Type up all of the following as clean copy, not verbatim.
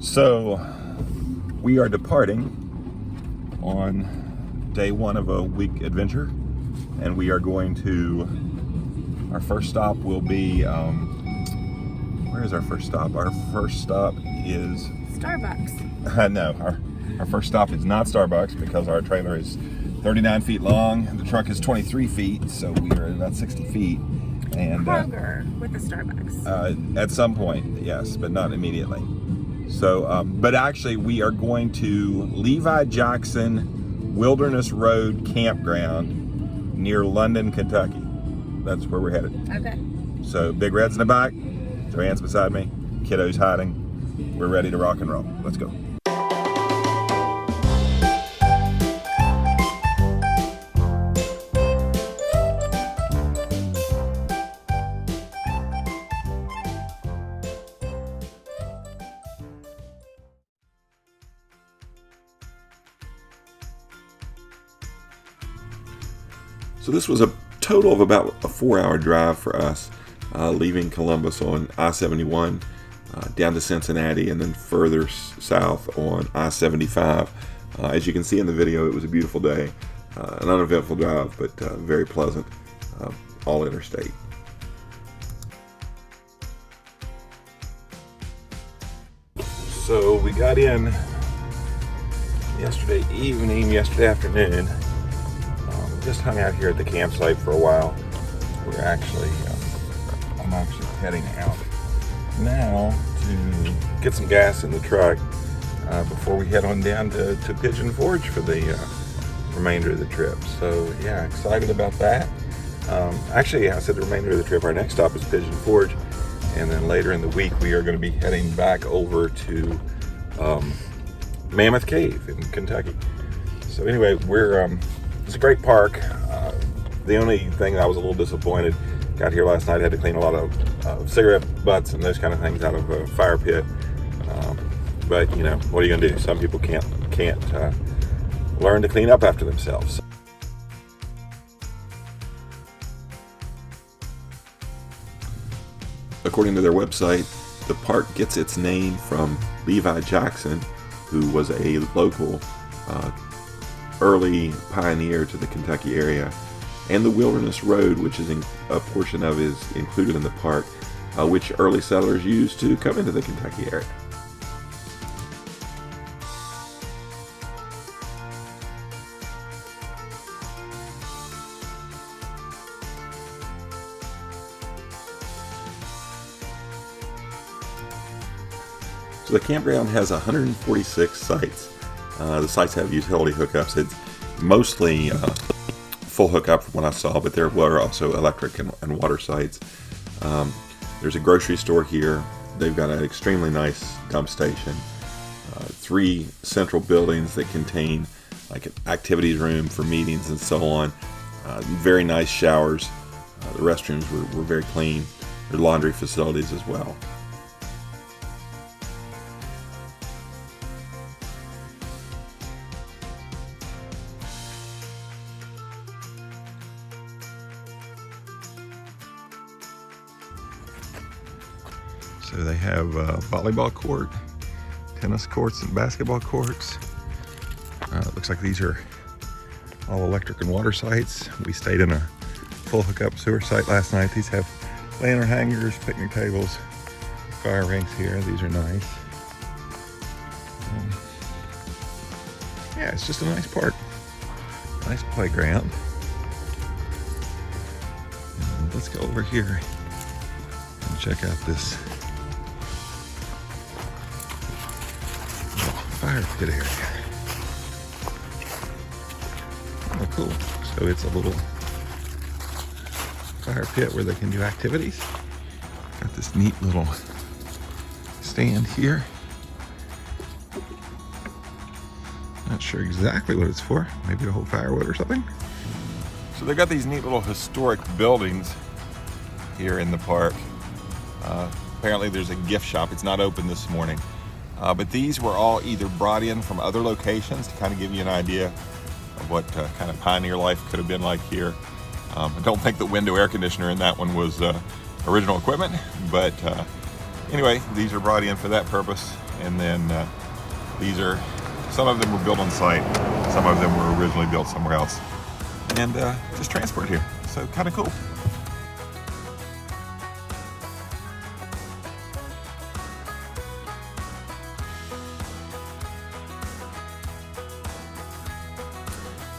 So we are departing on day one of a week adventure, and we are going to, our first stop will be, where is our first stop? Our first stop is Starbucks. No, our first stop is not Starbucks because our trailer is 39 feet long and the truck is 23 feet, so we are about 60 feet. And Kroger with the Starbucks. At some point, yes, but not immediately. So, but actually we are going to Levi Jackson Wilderness Road campground near London, Kentucky. That's where we're headed. Okay. So Big Red's in the back, Joanne's beside me, kiddo's hiding. We're ready to rock and roll. Let's go. So this was a total of about a 4-hour drive for us, leaving Columbus on I-71 down to Cincinnati and then further south on I-75. As you can see in the video, it was a beautiful day, an uneventful drive, but very pleasant, all interstate. So we got in yesterday afternoon. Just hung out here at the campsite for a while. I'm actually heading out now to get some gas in the truck before we head on down to Pigeon Forge for the remainder of the trip. So yeah, excited about that. Actually, I said the remainder of the trip. Our next stop is Pigeon Forge, and then later in the week we are going to be heading back over to Mammoth Cave in Kentucky. So anyway, it's a great park. The only thing I was a little disappointed, got here last night, had to clean a lot of cigarette butts and those kind of things out of a fire pit. But you know, what are you gonna do? Some people can't learn to clean up after themselves. According to their website, the park gets its name from Levi Jackson, who was a local early pioneer to the Kentucky area, and the Wilderness Road, which is a portion of is included in the park, which early settlers used to come into the Kentucky area. So the campground has 146 sites. The sites have utility hookups. It's mostly full hookup from what I saw, but there were also electric and water sites. There's a grocery store here. They've got an extremely nice dump station. 3 central buildings that contain like an activities room for meetings and so on. Very nice showers. The restrooms were very clean. There are laundry facilities as well. So they have a volleyball court, tennis courts, and basketball courts. It looks like these are all electric and water sites. We stayed in a full hookup sewer site last night. These have lantern hangers, picnic tables, fire rinks here. These are nice. Yeah, it's just a nice park, nice playground. And let's go over here and check out this fire pit area. Oh, cool. So it's a little fire pit where they can do activities. Got this neat little stand here. Not sure exactly what it's for. Maybe to hold firewood or something. So they've got these neat little historic buildings here in the park. Apparently there's a gift shop. It's not open this morning. But these were all either brought in from other locations to kind of give you an idea of what kind of pioneer life could have been like here. I don't think the window air conditioner in that one was original equipment, but anyway, these are brought in for that purpose, and then these are, some of them were built on site, some of them were originally built somewhere else, and just transported here. So kind of cool.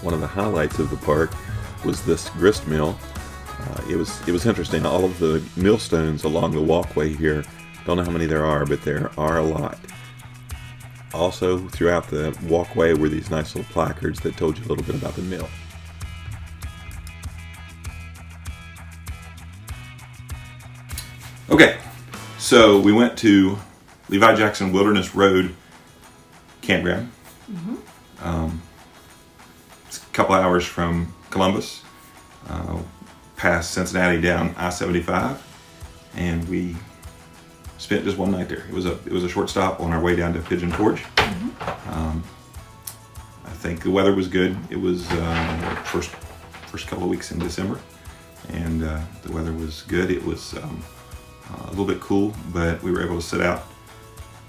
One of the highlights of the park was this grist mill. It was interesting. All of the millstones along the walkway here, don't know how many there are, but there are a lot. Also, throughout the walkway were these nice little placards that told you a little bit about the mill. Okay, so we went to Levi Jackson Wilderness Road campground. It's a couple hours from Columbus, past Cincinnati down I-75, and we spent just one night there. It was a short stop on our way down to Pigeon Forge. I think the weather was good. It was first couple of weeks in December, and the weather was good. It was a little bit cool, but we were able to sit out,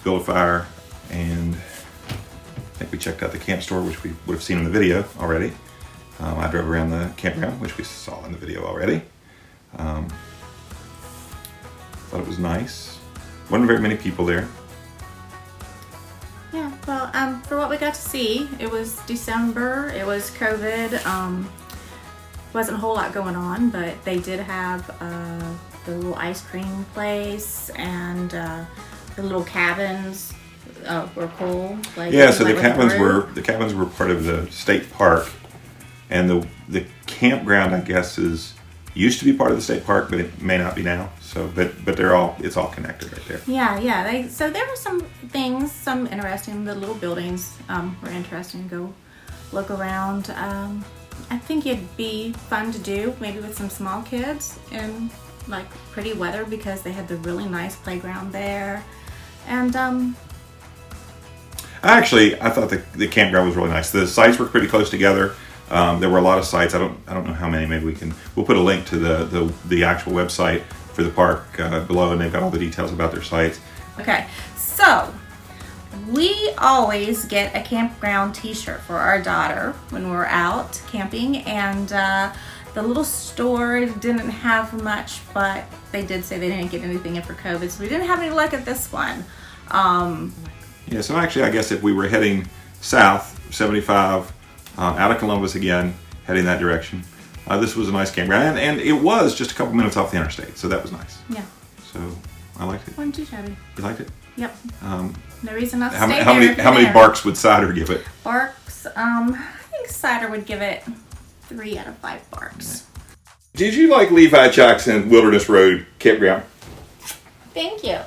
build a fire, and I think we checked out the camp store, which we would have seen in the video already. I drove around the campground, which we saw in the video already. Thought it was nice. Wasn't very many people there. Yeah, well, for what we got to see, it was December, it was COVID, wasn't a whole lot going on, but they did have the little ice cream place and the little cabins were cool. Like, yeah, so the cabins were part of the state park, and the campground, I guess, used to be part of the state park, but it may not be now. So, but it's all connected right there. Yeah. So there were some things, some interesting. The little buildings were interesting to go look around. I think it'd be fun to do, maybe with some small kids in like pretty weather, because they had the really nice playground there. And I thought the campground was really nice. The sites were pretty close together. There were a lot of sites. I don't know how many. Maybe we'll put a link to the actual website for the park below, and they've got all the details about their sites. Okay, so we always get a campground t-shirt for our daughter when we're out camping, and the little store didn't have much, but they did say they didn't get anything in for COVID, so we didn't have any luck at this one. Yeah, so actually, I guess if we were heading south, 75, out of Columbus again, heading that direction, this was a nice campground, and it was just a couple minutes off the interstate, so that was nice. Yeah. So I liked it. Wasn't too shabby. You liked it? Yep. No reason not to How stay many there. barks would Cider give it? Barks? I think Cider would give it 3 out of 5 barks. Did you like Levi Jackson Wilderness Road campground? Thank you.